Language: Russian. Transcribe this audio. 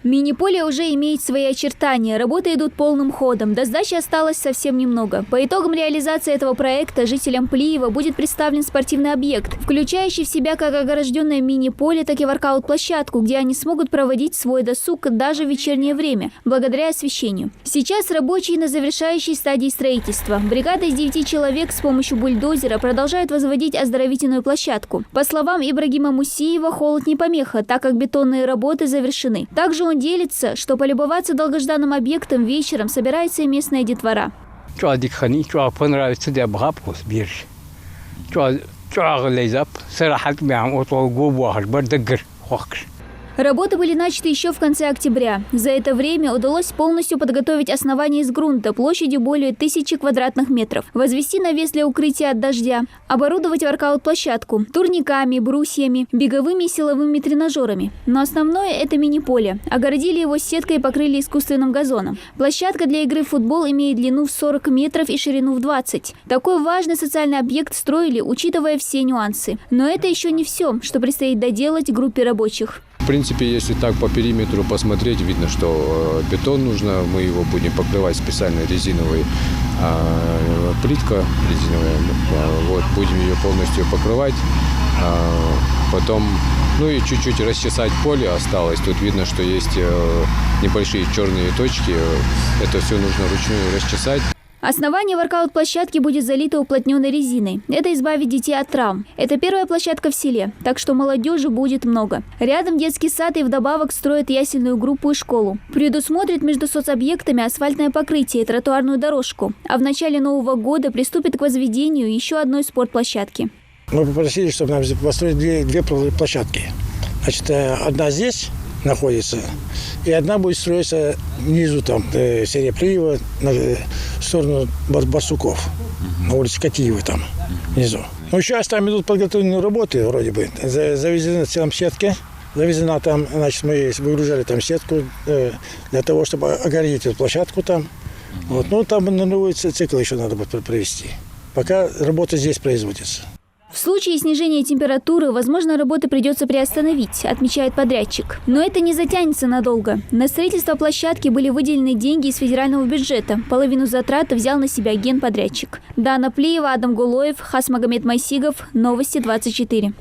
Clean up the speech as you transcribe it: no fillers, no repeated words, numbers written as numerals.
Мини-поле уже имеет свои очертания, работы идут полным ходом, до сдачи осталось совсем немного. По итогам реализации этого проекта жителям Плиева будет представлен спортивный объект, включающий в себя как огражденное мини-поле, так и воркаут-площадку, где они смогут проводить свой досуг даже в вечернее время, благодаря освещению. Сейчас рабочие на завершающей стадии строительства. Бригада из 9 человек с помощью бульдозера продолжает возводить оздоровительную площадку. По словам Ибрагима Мусиева, холод не помеха, так как бетонные работы завершены. Также он делится, что полюбоваться долгожданным объектом вечером собирается и местная детвора. Работы были начаты еще в конце октября. За это время удалось полностью подготовить основание из грунта площадью более 1000 квадратных метров, возвести навес для укрытия от дождя, оборудовать воркаут-площадку турниками, брусьями, беговыми и силовыми тренажерами. Но основное – это мини-поле. Огородили его сеткой и покрыли искусственным газоном. Площадка для игры в футбол имеет длину в 40 метров и ширину в 20. Такой важный социальный объект строили, учитывая все нюансы. Но это еще не все, что предстоит доделать группе рабочих. В принципе, если так по периметру посмотреть, видно, что бетон нужно. Мы его будем покрывать специальной резиновой плиткой. Вот, будем ее полностью покрывать. Потом, и чуть-чуть расчесать поле осталось. Тут видно, что есть небольшие черные точки. Это все нужно вручную расчесать. Основание воркаут-площадки будет залито уплотненной резиной. Это избавит детей от травм. Это первая площадка в селе, так что молодежи будет много. Рядом детский сад и вдобавок строят ясельную группу и школу. Предусмотрит между соцобъектами асфальтное покрытие и тротуарную дорожку. А в начале Нового года приступит к возведению еще одной спортплощадки. Мы попросили, чтобы нам построить две площадки. Значит, одна здесь находится, и одна будет строиться внизу, там, в селе Плиева, в сторону Барсуков, на улице Катиевой, там, внизу. Ну, сейчас там идут подготовленные работы, вроде бы. Завезены там сетки, завезена там, значит, мы выгружали там сетку для того, чтобы огородить эту площадку там. Вот. Ну, там на новый цикл еще надо будет провести. Пока работа здесь производится. В случае снижения температуры, возможно, работы придется приостановить, отмечает подрядчик. Но это не затянется надолго. На строительство площадки были выделены деньги из федерального бюджета. Половину затрат взял на себя генподрядчик. Дана Плиева, Адам Гулоев, Хасмагомед Майсигов. Новости 24.